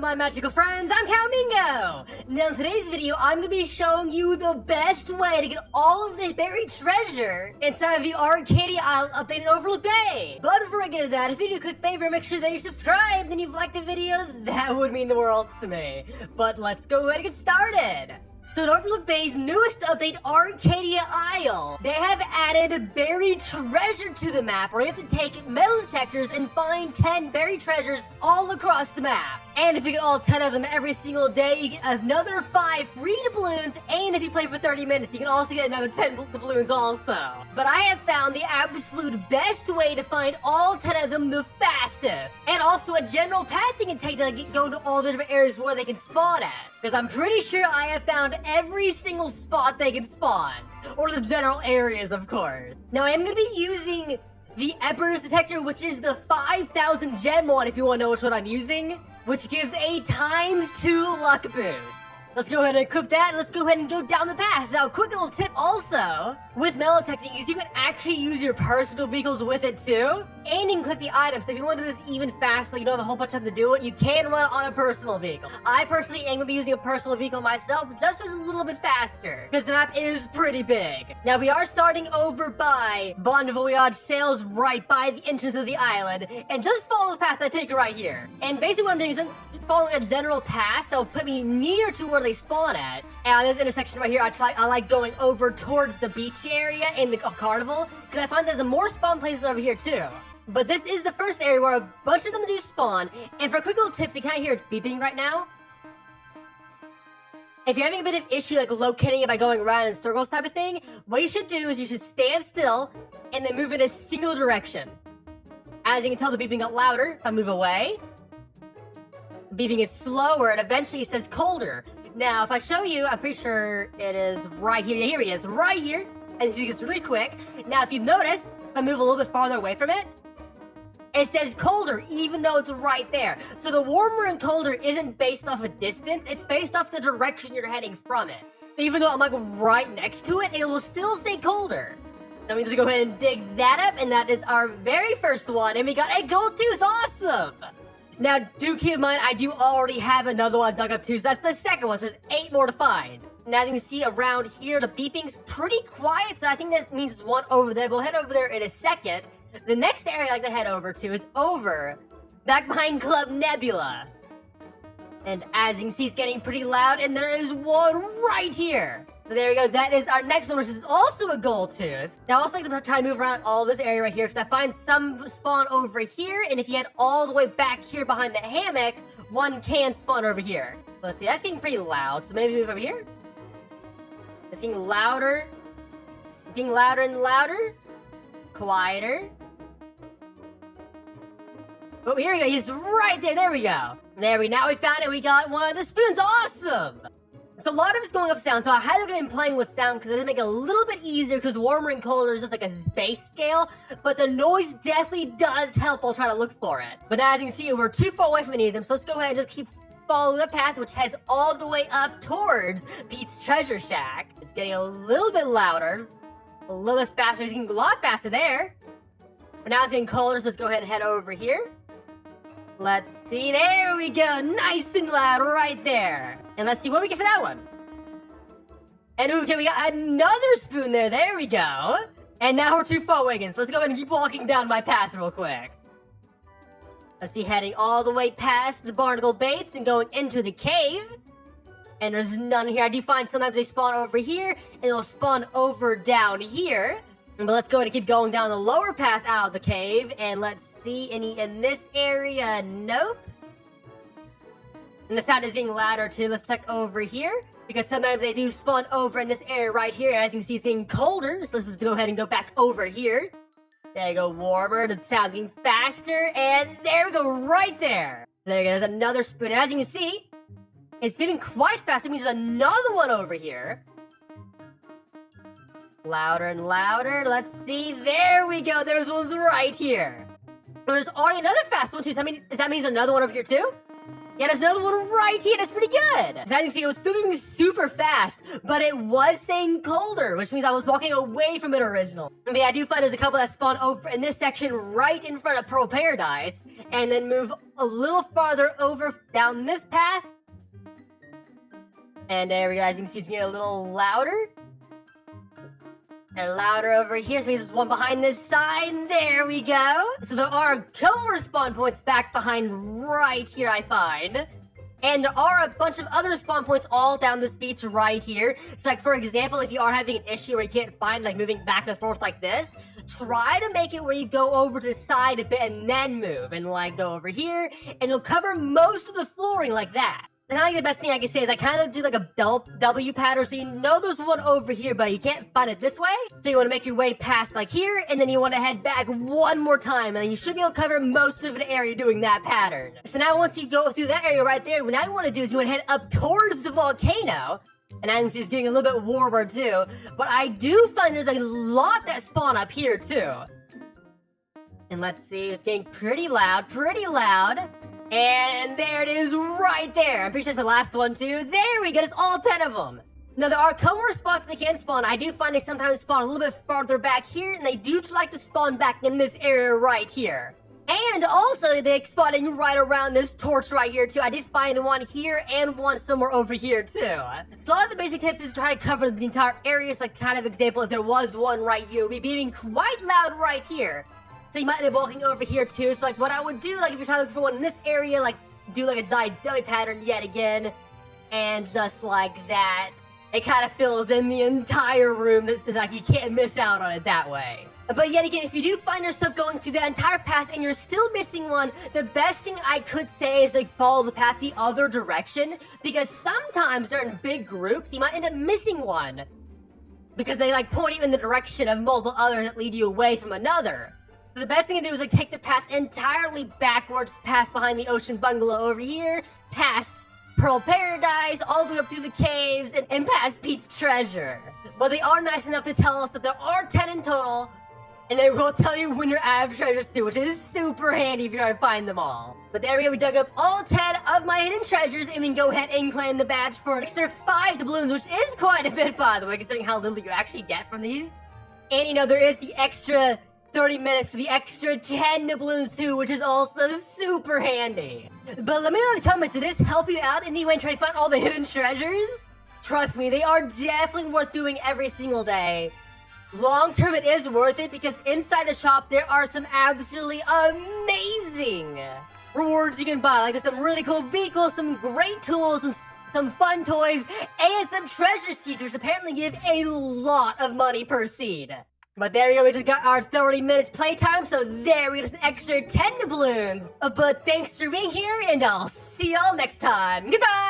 my magical friends, I'm Cowmingo! Now in today's video, I'm going to be showing you the best way to get all of the buried treasure inside of the Arcadia Isle update in Overlook Bay! But before I get to that, if you do a quick favor, make sure that you're subscribed and you've liked the video, that would mean the world to me. But let's go ahead and get started! So in Overlook Bay's newest update, Arcadia Isle, they have added buried treasure to the map where you have to take metal detectors and find 10 buried treasures all across the map. And if you get all 10 of them every single day, you get another 5 free doubloons, and if you play for 30 minutes, you can also get another 10 doubloons also. But I have found the absolute best way to find all 10 of them the fastest, and also a general path you can take to go to all the different areas where they can spawn at. Because I'm pretty sure I have found every single spot they can spawn. Or the general areas, of course. Now, I am going to be using the Emperor's Detector, which is the 5,000 gem one, if you want to know which one I'm using, which gives a ×2 luck boost. Let's go ahead and equip that, and let's go ahead and go down the path. Now, quick little tip also, with metal detecting is you can actually use your personal vehicles with it too, and you can click the items. So if you want to do this even faster, you don't have a whole bunch of time to do it, you can run on a personal vehicle. I personally am going to be using a personal vehicle myself, just so it's a little bit faster, because the map is pretty big. Now, we are starting over by Bon Voyage Sails right by the entrance of the island, and just follow the path I take right here. And basically what I'm doing is I'm following a general path that will put me near to where they spawn at. And on this intersection right here, I like going over towards the beach area in the carnival, because I find there's more spawn places over here too. But this is the first area where a bunch of them do spawn, and for quick little tips, you can't hear it's beeping right now. If you're having a bit of issue like locating it by going around in circles type of thing, what you should do is you should stand still and then move in a single direction. As you can tell, the beeping got louder if I move away. Beeping is slower, and eventually it says colder. Now, if I show you, I'm pretty sure it is right here. Here he is, right here. And see, it's really quick. Now, if you notice, if I move a little bit farther away from it, it says colder, even though it's right there. So the warmer and colder isn't based off a distance, it's based off the direction you're heading from it. Even though I'm like right next to it, it will still say colder. That means to go ahead and dig that up, and that is our very first one, and we got a gold tooth, awesome! Now, do keep in mind, I do already have another one dug up too, so that's the second one, so there's 8 more to find. Now, as you can see around here, the beeping's pretty quiet, so I think that means there's one over there. We'll head over there in a second. The next area I'd like to head over to is over back behind Club Nebula. And as you can see, it's getting pretty loud, and there is one right here. So there we go, that is our next one, which is also a gold tooth. Now, I also like to try to move around all this area right here, because I find some spawn over here, and if you head all the way back here behind the hammock, one can spawn over here. Let's see, that's getting pretty loud, so maybe move over here. It's getting louder. It's getting louder and louder. Quieter. Oh, here we go, he's right there, there we go. There we go, now we found it, we got one of the spoons, awesome! So a lot of it's going off sound, so I highly recommend playing with sound because it'll make it a little bit easier because warmer and colder is just like a space scale, but the noise definitely does help while trying to look for it. But now as you can see, we're too far away from any of them, so let's go ahead and just keep following the path which heads all the way up towards Pete's Treasure Shack. It's getting a little bit louder, a little bit faster, it's getting a lot faster there. But now it's getting colder, so let's go ahead and head over here. Let's see, there we go, nice and loud right there. And let's see what we get for that one. And okay, we got another spoon there, there we go. And now we're too far away again, so let's go ahead and keep walking down my path real quick. Let's see, heading all the way past the barnacle baits and going into the cave. And there's none here. I do find sometimes they spawn over here, and they'll spawn over down here. But let's go ahead and keep going down the lower path out of the cave, and let's see any in this area. Nope. And the sound is getting louder too. Let's check over here, because sometimes they do spawn over in this area right here. As you can see, it's getting colder, so let's just go ahead and go back over here. There you go, warmer, the sound's getting faster, and there we go, right there. There you go, there's another spoon. And as you can see, it's moving quite fast. It means there's another one over here. Louder and louder. Let's see. There we go. There's one's right here. And there's already another fast one too. So does that mean there's another one over here too? Yeah, there's another one right here. That's pretty good. So as you can see, it was still moving super fast, but it was saying colder, which means I was walking away from it original. But yeah, I do find there's a couple that spawn over in this section right in front of Pearl Paradise. and then move a little farther over down this path. And there we go, as you can see, it's getting a little louder. And louder over here, so there's one behind this side. There we go. So there are a couple more spawn points back behind right here, I find. And there are a bunch of other spawn points all down this beach right here. So like, for example, if you are having an issue where you can't find, like, moving back and forth like this, try to make it where you go over to the side a bit and then move. And, like, go over here, and you'll cover most of the flooring like that. And I think the best thing I can say is I kind of do like a W pattern, so you know there's one over here, but you can't find it this way. So you want to make your way past like here, and then you want to head back one more time, and then you should be able to cover most of the area doing that pattern. So now once you go through that area right there, what now you want to do is you want to head up towards the volcano. And I can see it's getting a little bit warmer too. But I do find there's a lot that spawn up here too. And let's see, it's getting pretty loud, And there it is right there. I'm pretty sure it's my last one too. There we go, it's all 10 of them. Now there are a couple more spots they can spawn. I do find they sometimes spawn a little bit farther back here, and they do like to spawn back in this area right here. And also they spawning right around this torch right here too. I did find one here and one somewhere over here too. So a lot of the basic tips is to try to cover the entire area. So like kind of example, if there was one right here, it would be being quite loud right here. So you might end up walking over here too. So like what I would do, like if you're trying to look for one in this area, like do like a W pattern yet again. And just like that, it kind of fills in the entire room. This is like, you can't miss out on it that way. But yet again, if you do find yourself going through the entire path and you're still missing one, the best thing I could say is like follow the path the other direction. Because sometimes they're in big groups, you might end up missing one. Because they like point you in the direction of multiple others that lead you away from another. The best thing to do is like take the path entirely backwards, past behind the ocean bungalow over here, past Pearl Paradise, all the way up through the caves, and past Pete's treasure. But they are nice enough to tell us that there are 10 in total, and they will tell you when you're out of treasures too, which is super handy if you're trying to find them all. But there we go, we dug up all 10 of my hidden treasures, and we can go ahead and claim the badge for an extra 5 doubloons, which is quite a bit, by the way, considering how little you actually get from these. And you know, there is the extra 30 minutes for the extra 10 doubloons too, which is also super handy. But let me know in the comments, did this help you out anyway trying to find all the hidden treasures? Trust me, they are definitely worth doing every single day. Long term, it is worth it because inside the shop, there are some absolutely amazing rewards you can buy. Like there's some really cool vehicles, some great tools, some fun toys, and some treasure seeds, which apparently give a lot of money per seed. But there we go, we just got our 30 minutes playtime, so there we got an extra 10 doubloons. But thanks for being here, and I'll see y'all next time. Goodbye!